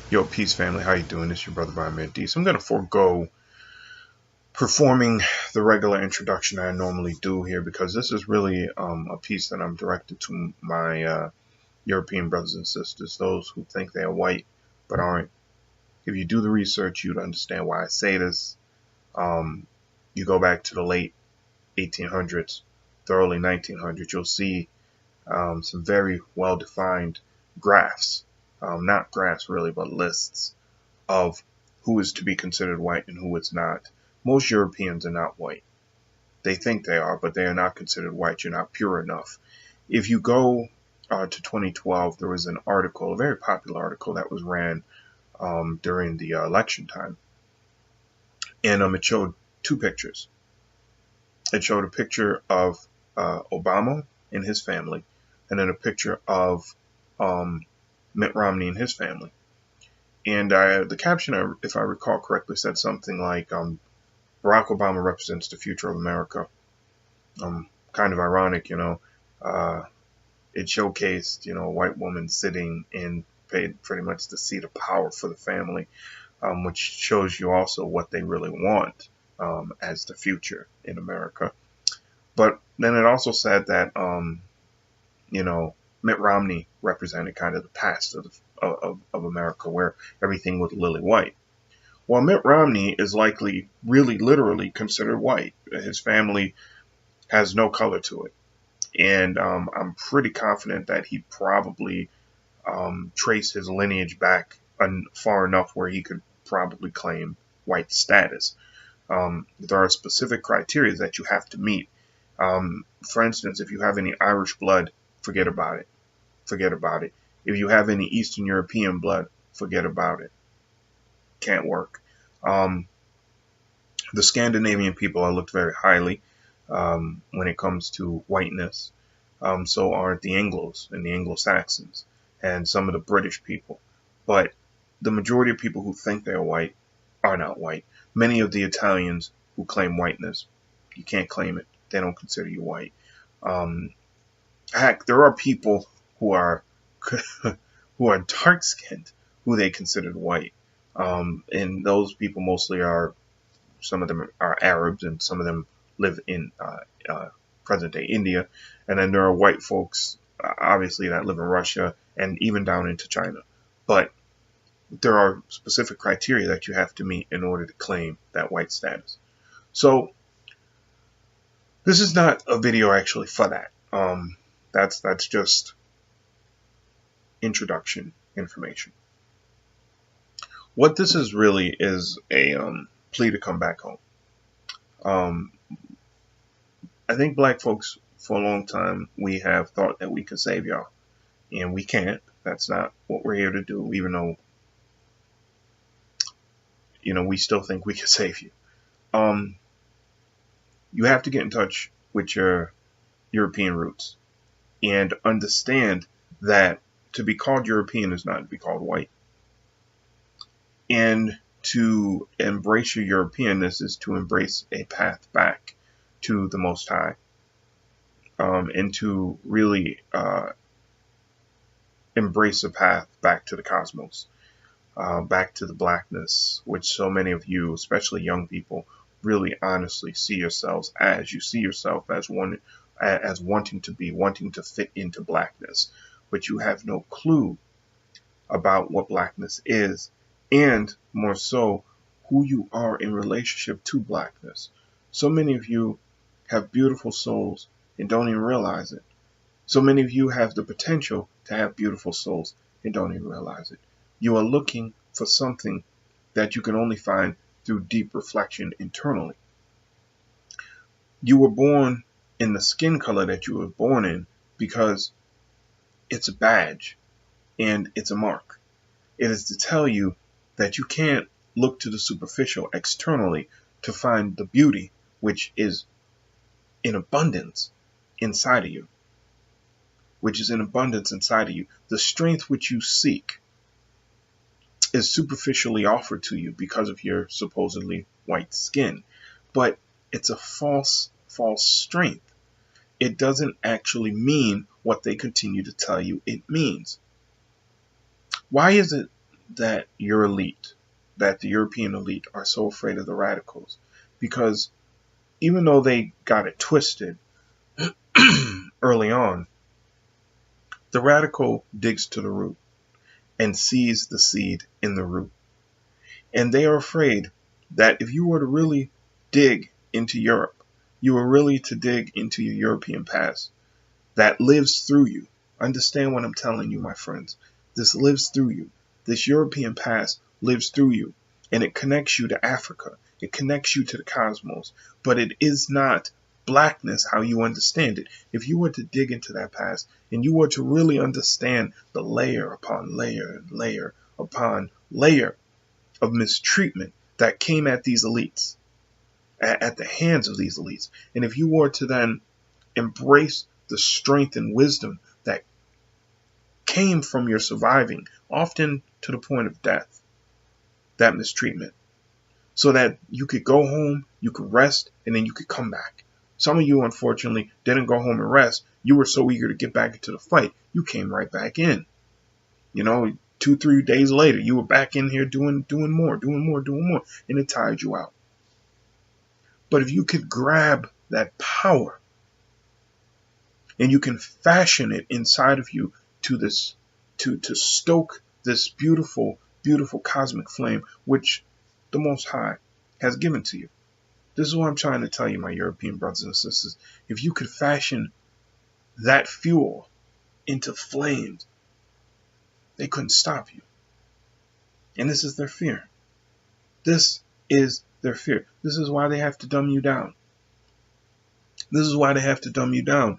Yo, peace family, how you doing? It's your brother Brian D. So I'm gonna forego performing the regular introduction I normally do here because this is really a piece that I'm directed to my European brothers and sisters, those who think they are white but aren't. If you do the research, you'd understand why I say this. You go back to the late 1800s, the early 1900s, you'll see some very well-defined graphs, not graphs really, but lists of who is to be considered white and who is not. Most Europeans are not white. They think they are, but they are not considered white. You're not pure enough. If you go to 2012, there was an article, a very popular article that was ran during the election time. And it showed two pictures. It showed a picture of Obama and his family, and then a picture of Mitt Romney and his family. And the caption, if I recall correctly, said something like, Barack Obama represents the future of America. Kind of ironic, it showcased, a white woman sitting in pretty much the seat of power for the family, which shows you also what they really want as the future in America. But then it also said that, Mitt Romney represented kind of the past of America, where everything was lily white. Well, Mitt Romney is likely, really, literally considered white. His family has no color to it. And I'm pretty confident that he probably traced his lineage back far enough where he could probably claim white status. There are specific criteria that you have to meet. For instance, if you have any Irish blood, forget about it. Forget about it. If you have any Eastern European blood, forget about it. Can't work. The Scandinavian people are looked very highly when it comes to whiteness. So are the Anglos and the Anglo-Saxons and some of the British people. But the majority of people who think they're white are not white. Many of the Italians who claim whiteness, you can't claim it. They don't consider you white. Heck, there are people who are who are dark-skinned who they considered white. And those people mostly are, some of them are Arabs and some of them live in present-day India. And then there are white folks, obviously, that live in Russia and even down into China. But there are specific criteria that you have to meet in order to claim that white status. So this is not a video actually for that. That's just introduction information. What this is really is a plea to come back home. I think black folks, for a long time, we have thought that we could save y'all, and we can't. That's not what we're here to do, even though, we still think we can save you. You have to get in touch with your European roots and understand that to be called European is not to be called white. And to embrace your Europeanness is to embrace a path back to the Most High, and to really embrace a path back to the cosmos, back to the blackness, which so many of you, especially young people, really honestly see yourselves as. You see yourself as one, as wanting to fit into blackness, but you have no clue about what blackness is, and more so, who you are in relationship to blackness. So many of you have beautiful souls and don't even realize it. So many of you have the potential to have beautiful souls and don't even realize it. You are looking for something that you can only find through deep reflection internally. You were born in the skin color that you were born in because it's a badge and it's a mark. It is to tell you that you can't look to the superficial externally to find the beauty which is in abundance inside of you. The strength which you seek is superficially offered to you because of your supposedly white skin. But it's a false strength. It doesn't actually mean what they continue to tell you it means. Why is it that your elite, that the European elite are so afraid of the radicals, because even though they got it twisted early on, the radical digs to the root and sees the seed in the root. And they are afraid that if you were to really dig into Europe, you were really to dig into your European past that lives through you. Understand what I'm telling you, my friends. This lives through you. This European past lives through you, and it connects you to Africa. It connects you to the cosmos, but it is not blackness how you understand it. If you were to dig into that past and you were to really understand the layer upon layer and layer upon layer of mistreatment that came at these elites, at the hands of these elites, and if you were to then embrace the strength and wisdom that came from your surviving, often to the point of death, that mistreatment, so that you could go home, you could rest, and then you could come back. Some of you, unfortunately, didn't go home and rest. You were so eager to get back into the fight, you came right back in. 2-3 days later, you were back in here doing more, and it tired you out. But if you could grab that power and you can fashion it inside of you to stoke this beautiful, beautiful cosmic flame, which the Most High has given to you. This is what I'm trying to tell you, my European brothers and sisters. If you could fashion that fuel into flames, they couldn't stop you. And this is their fear. This is their fear. This is why they have to dumb you down. This is why they have to dumb you down,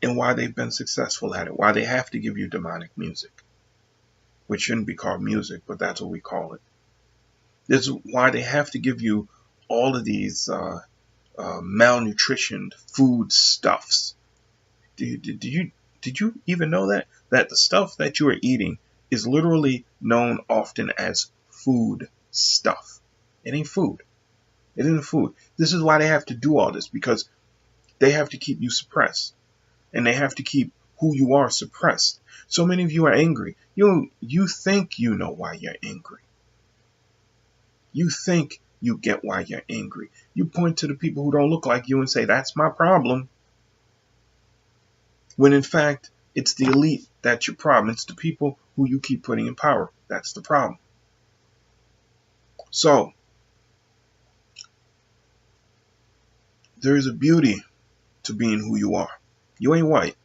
and why they've been successful at it. Why they have to give you demonic music, which shouldn't be called music, but that's what we call it. This is why they have to give you all of these malnutritioned food stuffs. Did you even know that the stuff that you are eating is literally known often as food stuff? It ain't food. It isn't food. This is why they have to do all this, because they have to keep you suppressed, and they have to keep who you are suppressed. So many of you are angry. You think you know why you're angry. You think you get why you're angry. You point to the people who don't look like you and say, that's my problem. When in fact, it's the elite that's your problem. It's the people who you keep putting in power. That's the problem. So, there is a beauty to being who you are. You ain't white.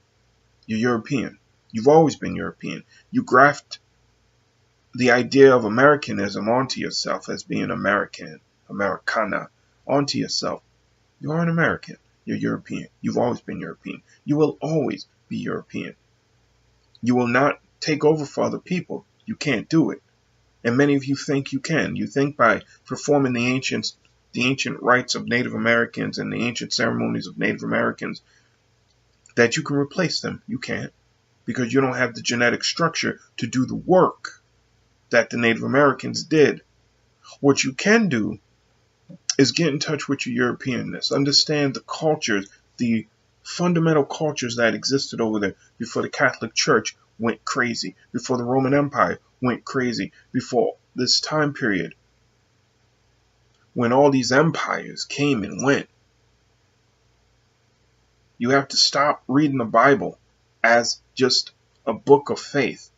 You're European. You've always been European. You graft the idea of Americanism onto yourself as being American, Americana, onto yourself. You are an American. You're European. You've always been European. You will always be European. You will not take over for other people. You can't do it. And many of you think you can. You think by performing the ancient rites of Native Americans and the ancient ceremonies of Native Americans that you can replace them. You can't, because you don't have the genetic structure to do the work that the Native Americans did. What you can do is get in touch with your Europeanness. Understand the cultures, the fundamental cultures that existed over there before the Catholic Church went crazy, before the Roman Empire went crazy, before this time period when all these empires came and went. You have to stop reading the Bible as just a book of faith.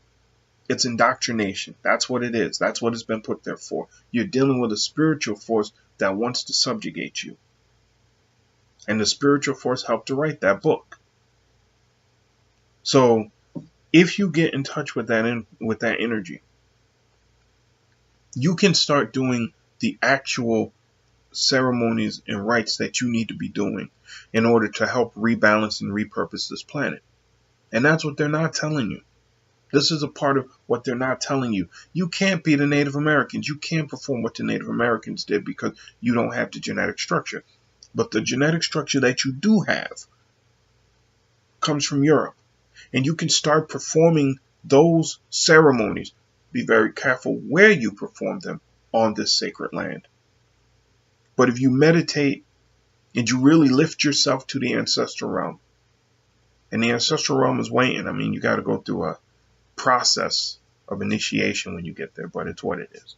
It's indoctrination. That's what it is. That's what it's been put there for. You're dealing with a spiritual force that wants to subjugate you. And the spiritual force helped to write that book. So if you get in touch with that energy, you can start doing the actual ceremonies and rites that you need to be doing in order to help rebalance and repurpose this planet. And that's what they're not telling you. This is a part of what they're not telling you. You can't be the Native Americans. You can't perform what the Native Americans did because you don't have the genetic structure. But the genetic structure that you do have comes from Europe. And you can start performing those ceremonies. Be very careful where you perform them on this sacred land. But if you meditate and you really lift yourself to the ancestral realm, and the ancestral realm is waiting. I mean, you got to go through a process of initiation when you get there, but it's what it is.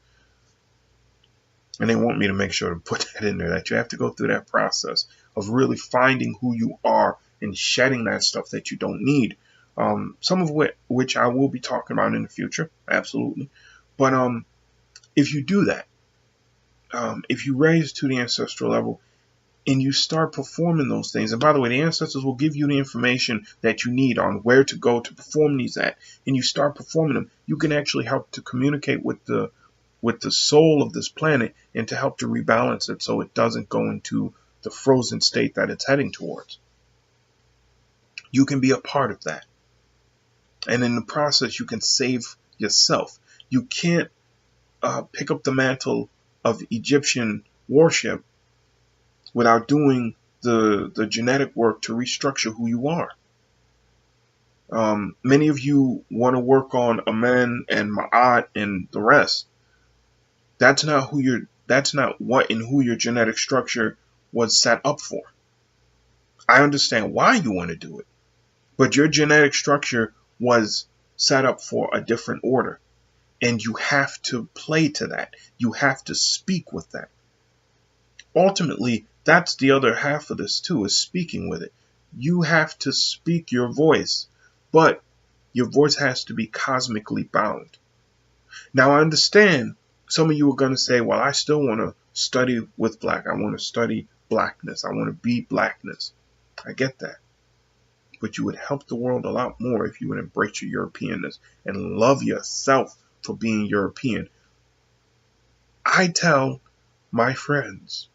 And they want me to make sure to put that in there, that you have to go through that process of really finding who you are and shedding that stuff that you don't need. Some of which I will be talking about in the future, absolutely. But if you do that, if you raise to the ancestral level and you start performing those things, and by the way, the ancestors will give you the information that you need on where to go to perform these at, and you start performing them, you can actually help to communicate with the soul of this planet and to help to rebalance it so it doesn't go into the frozen state that it's heading towards. You can be a part of that. And in the process, you can save yourself. You can't pick up the mantle of Egyptian worship without doing the genetic work to restructure who you are. Many of you want to work on Amen and Ma'at and the rest. That's not what and who your genetic structure was set up for. I understand why you want to do it, but your genetic structure was set up for a different order, and you have to play to that. You have to speak with that. Ultimately, that's the other half of this too, is speaking with it. You have to speak your voice, but your voice has to be cosmically bound. Now, I understand some of you are going to say, well, I still want to study with black. I want to study blackness. I want to be blackness. I get that. But you would help the world a lot more if you would embrace your Europeanness and love yourself for being European. I tell my friends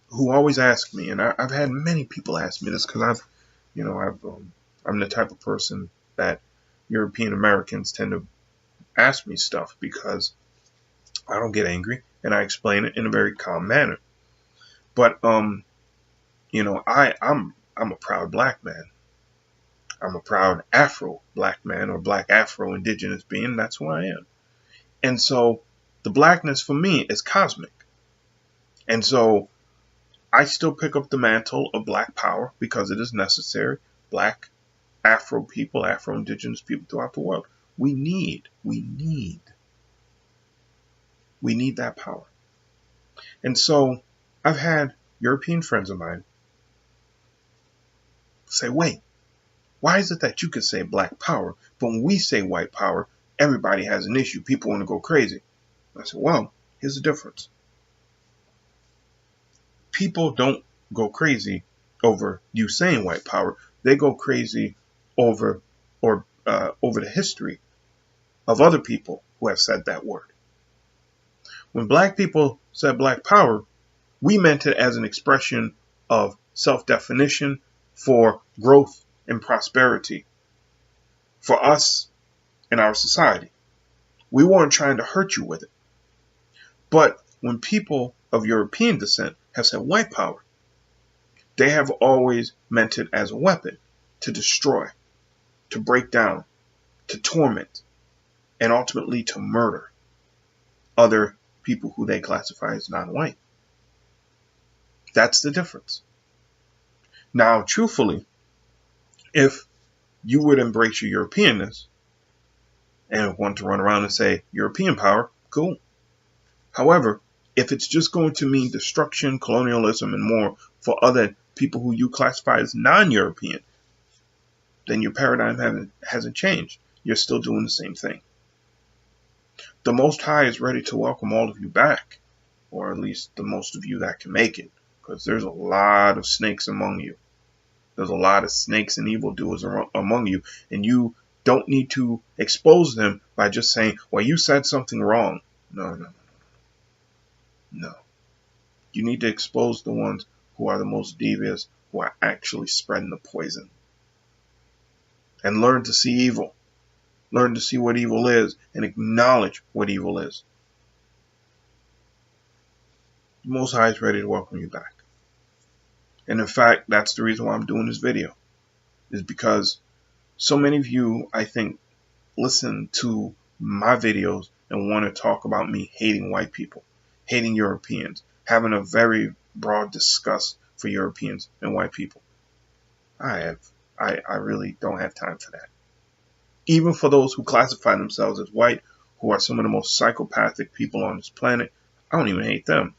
who always ask me, and I've had many people ask me this because I'm the type of person that European Americans tend to ask me stuff because I don't get angry and I explain it in a very calm manner. But I'm a proud black man. I'm a proud Afro black man, or black Afro indigenous being. That's who I am. And so the blackness for me is cosmic. And so I still pick up the mantle of black power because it is necessary. Black Afro people, Afro indigenous people throughout the world. We need that power. And so I've had European friends of mine say, wait, why is it that you can say black power, but when we say white power, everybody has an issue. People want to go crazy. I said, well, here's the difference. People don't go crazy over you saying white power. They go crazy over the history of other people who have said that word. When black people said black power, we meant it as an expression of self-definition for growth and prosperity for us and our society. We weren't trying to hurt you with it. But when people of European descent have said white power, they have always meant it as a weapon to destroy, to break down, to torment, and ultimately to murder other people who they classify as non-white. That's the difference. Now, truthfully, if you would embrace your Europeanness and want to run around and say European power, cool. However, if it's just going to mean destruction, colonialism, and more for other people who you classify as non-European, then your paradigm hasn't changed. You're still doing the same thing. The Most High is ready to welcome all of you back, or at least the most of you that can make it, because there's a lot of snakes among you. There's a lot of snakes and evildoers among you, and you don't need to expose them by just saying, well, you said something wrong. No. You need to expose the ones who are the most devious, who are actually spreading the poison. And learn to see evil. Learn to see what evil is and acknowledge what evil is. The Most High is ready to welcome you back. And in fact, that's the reason why I'm doing this video. Is because so many of you, I think, listen to my videos and want to talk about me hating white people, hating Europeans, having a very broad disgust for Europeans and white people. I really don't have time for that. Even for those who classify themselves as white, who are some of the most psychopathic people on this planet, I don't even hate them.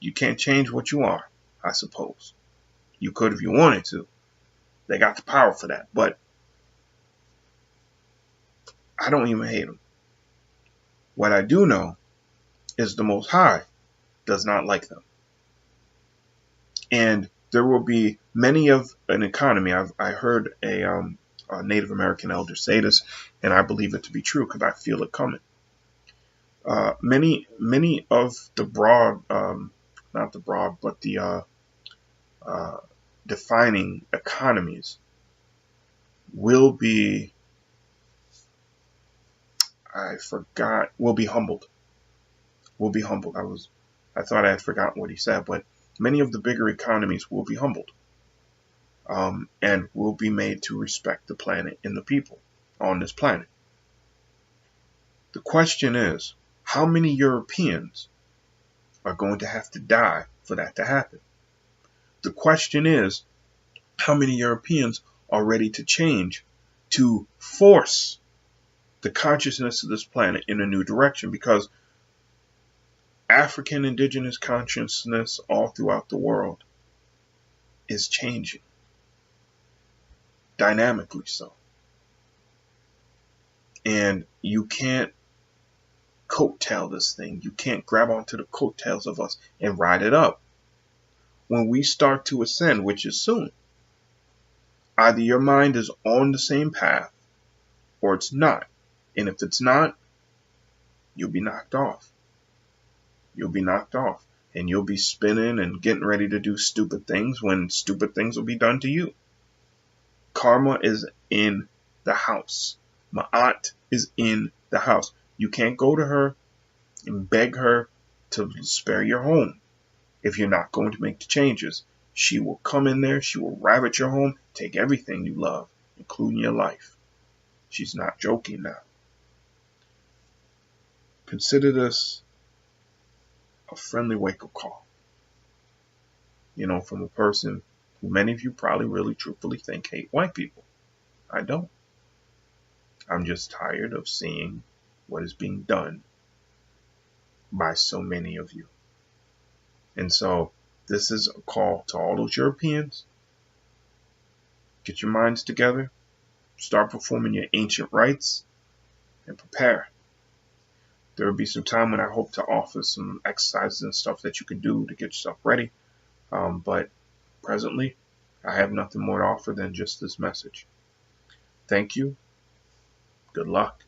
You can't change what you are, I suppose. You could if you wanted to. They got the power for that. But I don't even hate them. What I do know is the Most High does not like them. And there will be many of an economy. I heard a Native American elder say this, and I believe it to be true because I feel it coming. Many of the broad, not the broad, but the defining economies will be, will be humbled. Will be humbled. I thought I had forgotten what he said, but many of the bigger economies will be humbled. And will be made to respect the planet and the people on this planet. The question is, how many Europeans are going to have to die for that to happen? The question is, how many Europeans are ready to change to force the consciousness of this planet in a new direction? Because African indigenous consciousness all throughout the world is changing. Dynamically so. And you can't coattail this thing. You can't grab onto the coattails of us and ride it up. When we start to ascend, which is soon, either your mind is on the same path or it's not. And if it's not, you'll be knocked off. You'll be knocked off. And you'll be spinning and getting ready to do stupid things when stupid things will be done to you. Karma is in the house. Ma'at is in the house. You can't go to her and beg her to spare your home if you're not going to make the changes. She will come in there. She will ravage your home, take everything you love, including your life. She's not joking now. Consider this a friendly wake-up call. You know, from a person who many of you probably really truthfully think hate white people. I don't. I'm just tired of seeing what is being done by so many of you. And so this is a call to all those Europeans. Get your minds together. Start performing your ancient rites and prepare. There will be some time when I hope to offer some exercises and stuff that you can do to get yourself ready. But presently, I have nothing more to offer than just this message. Thank you. Good luck.